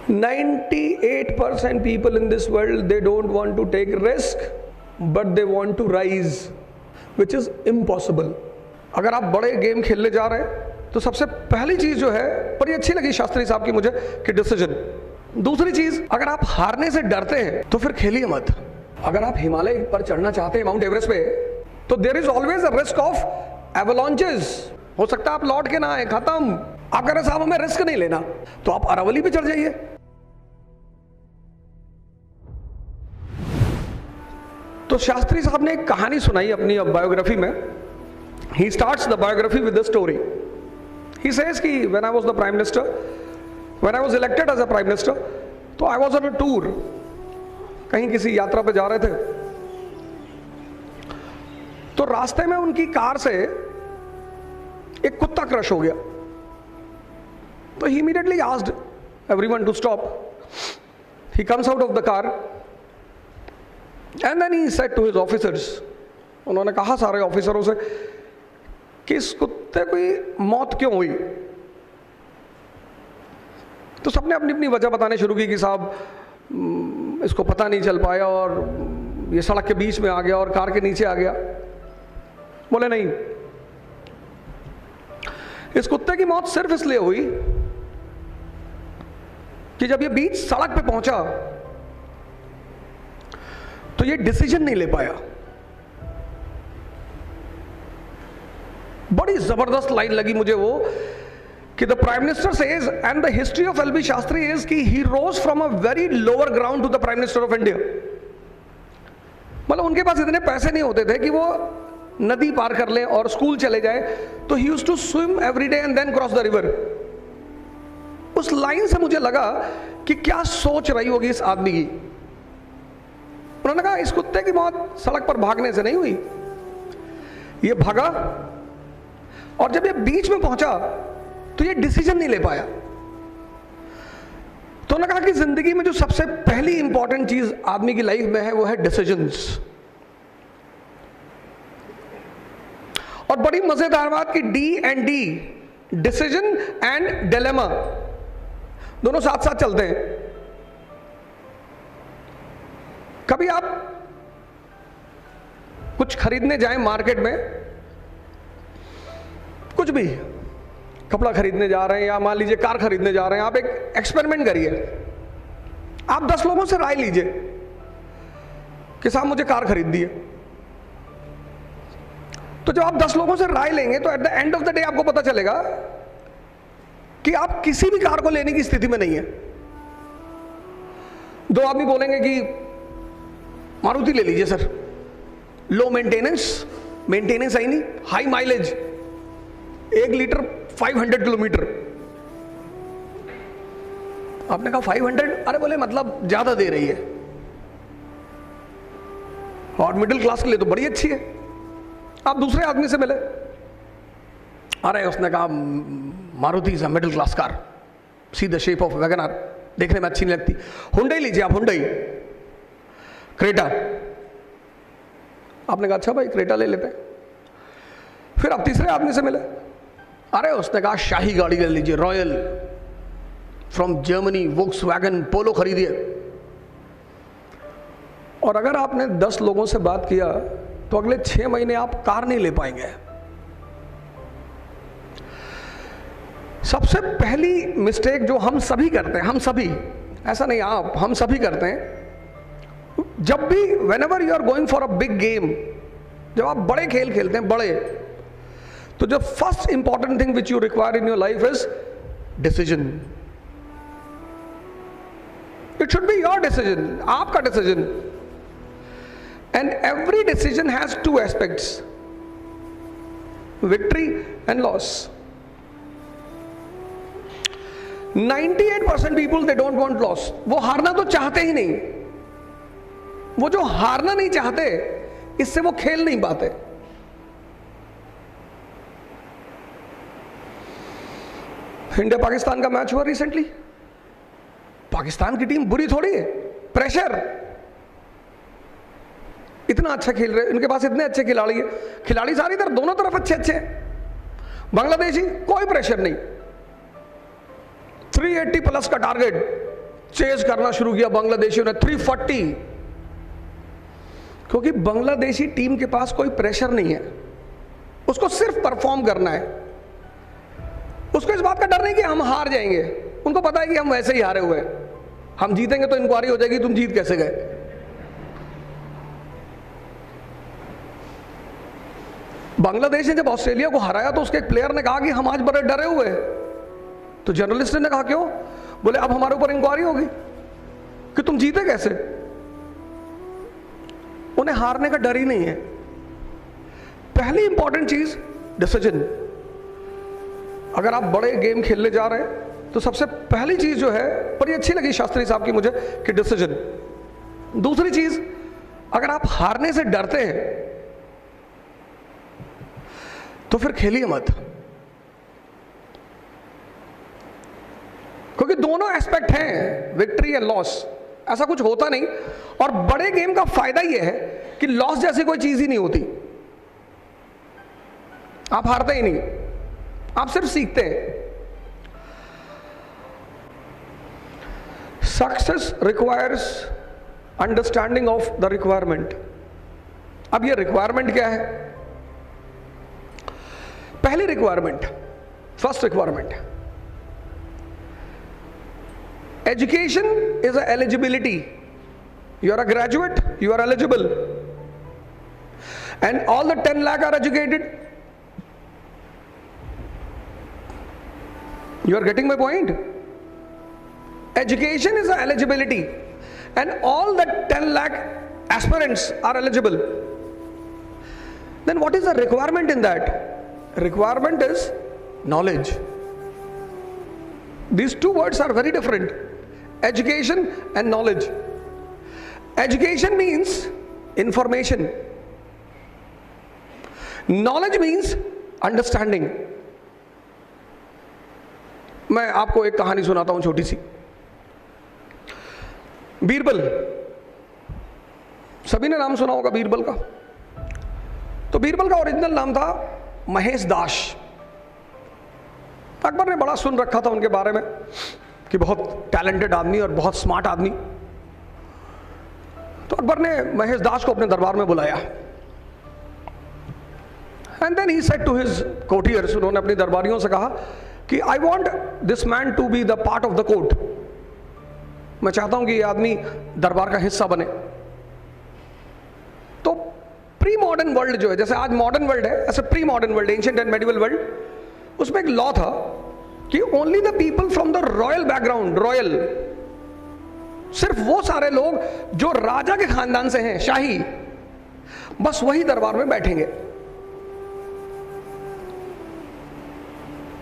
98% people in this world, they don't want to take risk, but they want to rise, which is impossible. अगर आप बड़े game खेलने जा रहे हैं तो सबसे पहली चीज जो है, पर ये अच्छी लगी शास्त्री साहब की मुझे, कि डिसीजन। दूसरी चीज, अगर आप हारने से डरते हैं तो फिर खेलिए मत। अगर आप हिमालय पर चढ़ना चाहते हैं, माउंट एवरेस्ट पे, तो there is always a risk of avalanches. हो सकता है आप लौट के ना आए, खत्म। आप कह रहे साहब हमें रिस्क नहीं लेना, तो आप अरावली पे चढ़ जाइए। तो शास्त्री साहब ने एक कहानी सुनाई अपनी बायोग्राफी में। He starts the biography with the story. He says कि when I was the prime minister, when I was elected as a prime minister, तो I was on a tour, कहीं किसी यात्रा पे जा रहे थे। तो रास्ते में उनकी कार से एक कुत्ता क्रश हो गया। तो he immediately asked everyone to stop. He comes out of the car and then he said to his officers, उन्होंने कहा सारे ऑफिसरों से कि इस कुत्ते की मौत क्यों हुई। तो सबने अपनी अपनी वजह बताने शुरू की कि साहब इसको पता नहीं चल पाया और ये सड़क के बीच में आ गया और कार के नीचे आ गया। बोले नहीं, इस कुत्ते की मौत सिर्फ इसलिए हुई कि जब ये बीच सड़क पे पहुंचा तो ये डिसीजन नहीं ले पाया। बड़ी जबरदस्त लाइन लगी मुझे वो, कि the prime minister says and the history of L B Shastri is कि he rose from a very lower ground to the prime minister of India. मतलब उनके पास इतने पैसे नहीं होते थे कि वो नदी पार कर लें और स्कूल चले जाए, तो ही used to swim every day and then cross the river. उस लाइन से मुझे लगा कि क्या सोच रही होगी इस आदमी की। उन्होंने कहा इस कुत्ते की मौत सड़क पर भागने से नहीं हुई, ये भागा और जब ये बीच में पहुंचा तो ये डिसीजन नहीं ले पाया। तो उन्होंने कहा कि जिंदगी में जो सबसे पहली इंपॉर्टेंट चीज आदमी की लाइफ में है वो है डिसीजंस। और बड़ी मजेदार बात कि D&D, डिसीजन एंड डिलेमा, दोनों साथ साथ चलते हैं। कभी आप कुछ खरीदने जाएं मार्केट में, कुछ भी कपड़ा खरीदने जा रहे हैं या मान लीजिए कार खरीदने जा रहे हैं, आप एक एक्सपेरिमेंट करिए। आप 10 लोगों से राय लीजिए कि साहब मुझे कार खरीदनी है। तो जब आप 10 लोगों से राय लेंगे तो at the end of the day आपको पता चलेगा कि आप किसी भी कार को लेने की स्थिति में नहीं है। 2 आदमी बोलेंगे कि मारुति ले लीजिए सर, लो मेंटेनेंस आई नहीं, हाई माइलेज, 1 लीटर 500 किलोमीटर। आपने कहा 500, अरे बोले मतलब ज्यादा दे रही है और मिडिल क्लास के लिए तो बड़ी अच्छी है। आप दूसरे आदमी से मिले, अरे उसने कहा Maruti is a middle class car, see the shape of wagon R, देखने में अच्छी नहीं लगती। हुंडई लीजिए आप, हुंडई क्रेटा। आपने कहा अच्छा भाई क्रेटा ले लेते हैं। फिर आप तीसरे आदमी से मिले, अरे उसने कहा शाही गाड़ी ले लीजिए, रॉयल फ्रॉम जर्मनी, वोक्सवैगन पोलो खरीदिए। और अगर आपने 10 लोगों से बात किया तो अगले 6 महीने आप कार नहीं ले पाएंगे। सबसे पहली मिस्टेक जो हम सभी करते हैं, हम सभी, ऐसा नहीं आप, हम सभी करते हैं, जब भी whenever you are going for a big game, जब आप बड़े खेल खेलते हैं, बड़े, तो जो first important thing which you require in your life is decision. It should be your decision, आपका decision. And every decision has 2 aspects, victory and loss. 98% people they don't want loss. वो हारना तो चाहते ही नहीं। वो जो हारना नहीं चाहते, इससे वो खेल नहीं पाते। इंडिया पाकिस्तान का मैच हुआ रिसेंटली, पाकिस्तान की टीम बुरी थोड़ी है, प्रेशर, इतना अच्छा खेल रहे, इनके पास इतने अच्छे खिलाड़ी है, खिलाड़ी सारी तरफ दोनों तरफ अच्छे अच्छे हैं। बांग्लादेशी कोई प्रेशर नहीं, 380 प्लस का टारगेट, चेज करना शुरू किया बांग्लादेशियों ने 340, क्योंकि बांग्लादेशी टीम के पास कोई प्रेशर नहीं है, उसको सिर्फ परफॉर्म करना है। उसको इस बात का डर नहीं कि हम हार जाएंगे, उनको पता है कि हम वैसे ही हारे हुए हैं, हम जीतेंगे तो इंक्वायरी हो जाएगी तुम जीत कैसे गए। बांग्लादेश ने जब ऑस्ट्रेलिया को हराया तो उसके एक प्लेयर ने कहा कि हम आज बड़े डरे हुए हैं, तो जर्नलिस्ट ने कहा क्यों? बोले अब हमारे ऊपर इंक्वायरी होगी कि तुम जीते कैसे। उन्हें हारने का डर ही नहीं है। पहली इंपॉर्टेंट चीज डिसीजन। अगर आप बड़े गेम खेलने जा रहे हैं तो सबसे पहली चीज जो है, पर ये अच्छी लगी शास्त्री साहब की मुझे, कि डिसीजन। दूसरी चीज, अगर आप हारने से डरते हैं तो फिर खेलिए मत, क्योंकि दोनों एस्पेक्ट हैं, विक्ट्री एंड लॉस। ऐसा कुछ होता नहीं, और बड़े गेम का फायदा यह है कि लॉस जैसी कोई चीज ही नहीं होती। आप हारते ही नहीं, आप सिर्फ सीखते हैं। Success requires understanding of the requirement. अब ये रिक्वायरमेंट क्या है? पहली requirement, first requirement, education is a eligibility. You are a graduate, you are eligible, and all the 10 lakh are educated. You are getting my point? Education is a eligibility, and all the 10 lakh aspirants are eligible. Then what is the requirement in that? Requirement is knowledge. These two words are very different. Education and knowledge. Education means information. Knowledge means understanding. मैं आपको एक कहानी सुनाता हूं छोटी सी। बीरबल, सभी ने नाम सुना होगा बीरबल का। तो बीरबल का ओरिजिनल नाम था महेश दास। अकबर ने बड़ा सुन रखा था उनके बारे में कि बहुत टैलेंटेड आदमी और बहुत स्मार्ट आदमी। तो अकबर ने महेश दास को अपने दरबार में बुलाया। And then he said to his courtiers, उन्होंने अपने दरबारियों से कहा कि I want this man to be the part of the court. मैं चाहता हूं कि ये आदमी दरबार का हिस्सा बने। तो प्री मॉडर्न वर्ल्ड जो है, जैसे आज मॉडर्न वर्ल्ड है, ऐसे pre modern world, ancient and medieval world, उसमें एक लॉ था कि only the people from the royal background, royal, सिर्फ वो सारे लोग जो राजा के खानदान से हैं, शाही, बस वही दरबार में बैठेंगे।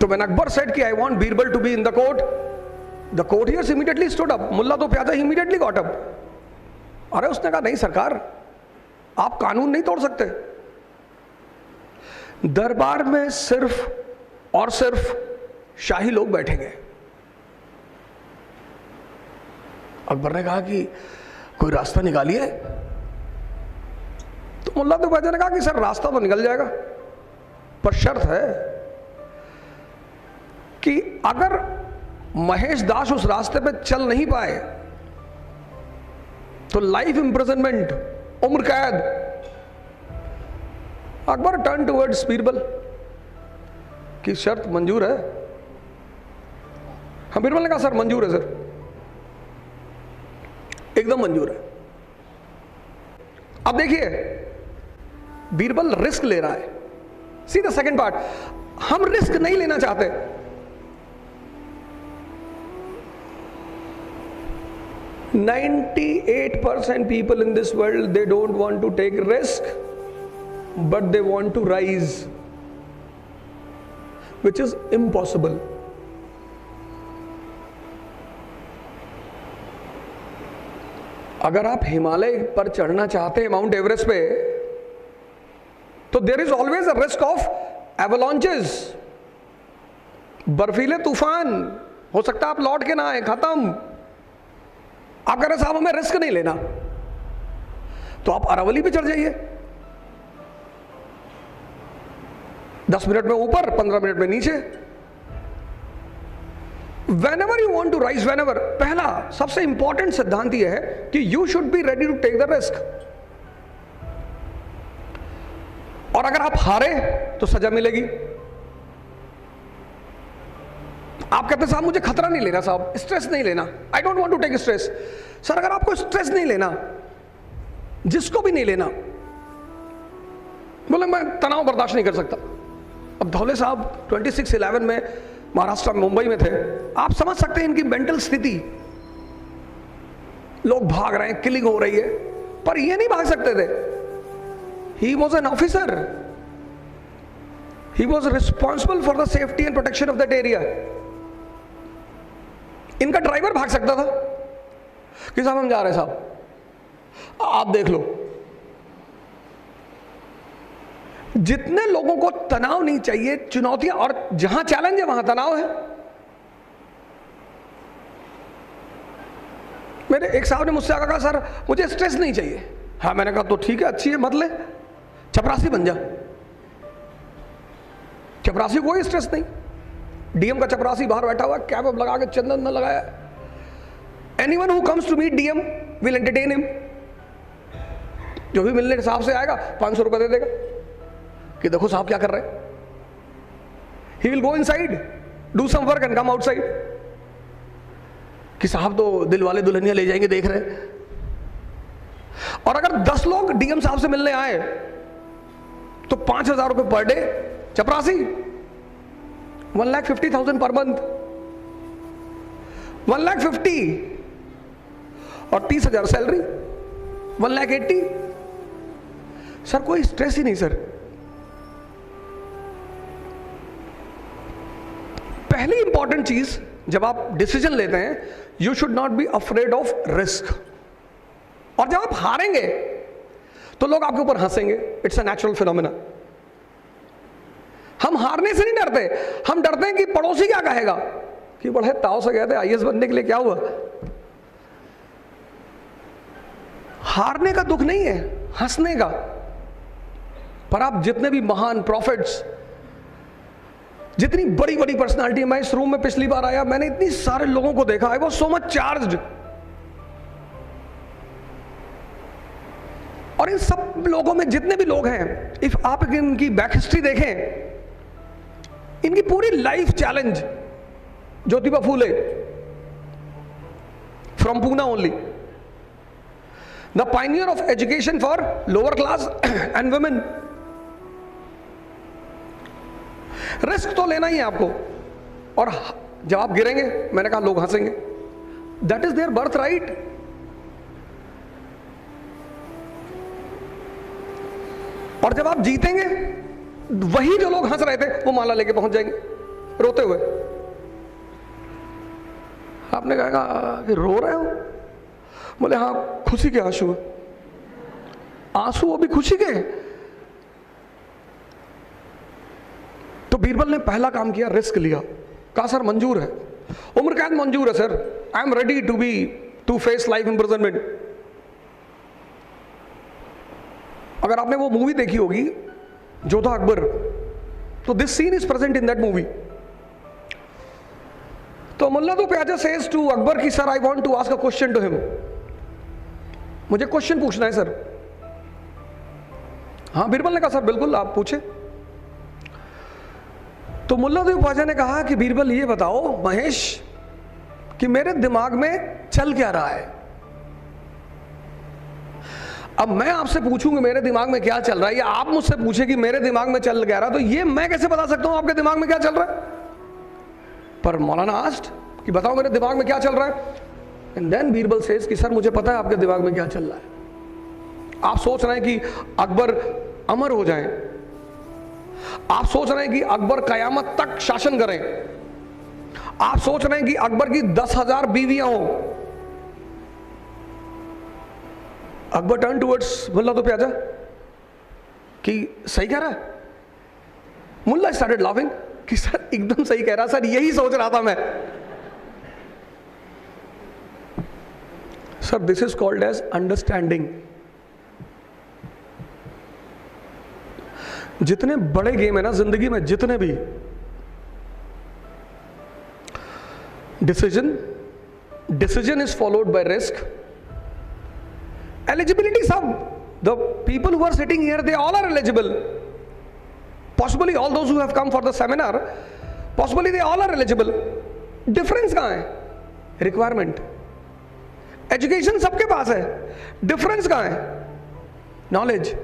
तो व्हेन अकबर सेड कि I want Birbal to be in the court, the courtiers immediately stood up. Mulla तो प्यादा ही इमीडिएटली गॉट अप। अरे उसने कहा नहीं सरकार, आप कानून नहीं तोड़ सकते। दरबार में सिर्फ और सिर्फ शाही लोग बैठेंगे। अकबर ने कहा कि कोई रास्ता निकालिए। तो मुल्ला तो प्यादा ने कहा कि सर रास्ता तो निकल जाएगा, पर शर्त है कि अगर महेश दास उस रास्ते पे चल नहीं पाए तो लाइफ इंप्रिजनमेंट, उम्र कैद। अकबर टर्न टुवर्ड्स बीरबल की शर्त मंजूर है? हाँ, बीरबल ने कहा सर मंजूर है, सर एकदम मंजूर है। अब देखिए बीरबल रिस्क ले रहा है। सी द सेकंड पार्ट, हम रिस्क नहीं लेना चाहते। "98% people in this world, they don't want to take risk, but they want to rise, which is impossible." अगर आप हिमालय पर चढ़ना चाहते हैं, माउंट एवरेस्ट पे, तो there is always a risk of avalanches, बर्फीले तूफान। हो सकता है आप लौट के ना आए, खत्म। आप कह रहे साहब हमें रिस्क नहीं लेना, तो आप अरावली पे चढ़ जाइए, 10 मिनट में ऊपर, 15 मिनट में नीचे। whenever you want to rise, whenever, पहला सबसे इंपॉर्टेंट सिद्धांत यह है कि you should be ready to take the risk. और अगर आप हारे तो सजा मिलेगी. आप कहते हैं साहब मुझे खतरा नहीं लेना, साहब स्ट्रेस नहीं लेना, I don't want to take stress. Sir अगर आपको स्ट्रेस नहीं लेना, जिसको भी नहीं लेना, बोले मैं तनाव बर्दाश्त नहीं कर सकता. अब धौले साहब 26/11 में महाराष्ट्र मुंबई में थे. आप समझ सकते हैं इनकी मेंटल स्थिति. लोग भाग रहे हैं, किलिंग हो रही है, पर ये नहीं भाग सकते थे. He was an officer, he was responsible for the safety and protection of that area. इनका ड्राइवर भाग सकता था कि साहब हम जा रहे हैं, साहब आप देख लो. जितने लोगों को तनाव नहीं चाहिए, चुनौतियां, और जहां चैलेंज है वहां तनाव है. मेरे एक साहब ने मुझसे आकर कहा सर मुझे स्ट्रेस नहीं चाहिए. हाँ मैंने कहा तो ठीक है, अच्छी है, मत ले, चपरासी बन जा. चपरासी कोई स्ट्रेस नहीं. डीएम का चपरासी बाहर बैठा हुआ, कैप लगा के, चंदन न लगाया. Anyone who comes to meet DM will entertain him. जो भी मिलने के हिसाब से आएगा 500 रुपए दे देगा कि देखो साहब क्या कर रहे हैं. He will go inside, do some work and come outside. कि साहब तो दिल वाले दुल्हनिया ले जाएंगे, देख रहे हैं. और अगर 10 लोग डीएम साहब से मिलने आए तो 5,000 रुपए पर डे. चपरासी 1,50,000 पर मंथ, 1,50,000 और 30,000 सैलरी, 1,80,000. सर कोई स्ट्रेस ही नहीं सर. पहली इंपॉर्टेंट चीज जब आप डिसीजन लेते हैं, you should not be afraid of risk. और जब आप हारेंगे तो लोग आपके ऊपर हंसेंगे. It's a natural phenomena. हम हारने से नहीं डरते, हम डरते हैं कि पड़ोसी क्या कहेगा कि बड़े ताव से गए थे आईएएस बनने के लिए, क्या हुआ. हारने का दुख नहीं है, हंसने का. पर आप जितने भी महान प्रॉफिट्स, जितनी बड़ी बड़ी पर्सनालिटी, मैं इस रूम में पिछली बार आया, मैंने इतनी सारे लोगों को देखा, I was so much charged. और इन सब लोगों में जितने भी लोग हैं, इफ आप इनकी बैक हिस्ट्री देखें, इनकी पूरी life challenge. Jyotiba Phule from Poona only, the Pioneer of education for lower class and women. Risk तो लेना ही है आपको. और जब आप गिरेंगे, मैंने कहा लोग हंसेंगे, that is their birth right. और जब आप जीतेंगे, वही जो लोग हंस रहे थे वो माला लेके पहुंच जाएंगे रोते हुए. आपने कहा कि रो रहे हो? बोले हाँ, खुशी के आंसू. आंसू वो भी खुशी के. तो बीरबल ने पहला काम किया, रिस्क लिया. कहा सर मंजूर है, उम्र कैद मंजूर है sir, I am ready to face life imprisonment. अगर आपने वो मूवी देखी होगी जोधा अकबर, तो this scene is present in that movie. तो मुल्ला तो प्याजा सेज टू अकबर की sir I want to ask a question to him. मुझे क्वेश्चन पूछना है सर. हाँ, बीरबल ने कहा सर बिल्कुल आप पूछे. तो मुल्ला तो प्याजा ने कहा कि बीरबल ये बताओ महेश कि मेरे दिमाग में चल क्या रहा है. अब मैं आपसे पूछूंगा मेरे दिमाग में क्या चल रहा है, या आप मुझसे पूछे कि मेरे दिमाग में चल क्या रहा है, तो ये मैं कैसे बता सकता हूं आपके दिमाग में क्या चल रहा है. पर मौलाना आस्ट कि बताओ मेरे दिमाग में क्या चल रहा है. एंड देन बीरबल सेज कि सर मुझे पता है आपके दिमाग में क्या चल रहा है. आप सोच रहे हैं कि अकबर अमर हो जाए, आप सोच रहे हैं कि अकबर कयामत तक शासन करें, आप सोच रहे हैं कि अकबर की 10,000 बीवियां हों. अकबर टर्न टुवर्ड्स मुल्ला तो प्याजा कि सही कह रहा है. मुल्ला स्टार्टेड लाफिंग कि सर एकदम सही कह रहा सर, यही सोच रहा था मैं. Sir this is called as understanding. जितने बड़े गेम है ना जिंदगी में, जितने भी, decision is followed by risk. Eligibility, the people who are sitting here, they all are eligible. Possibly all those who have come for the seminar, possibly they all are eligible. Difference कहाँ है? Requirement. Education सबके पास है. Difference कहाँ है? Knowledge.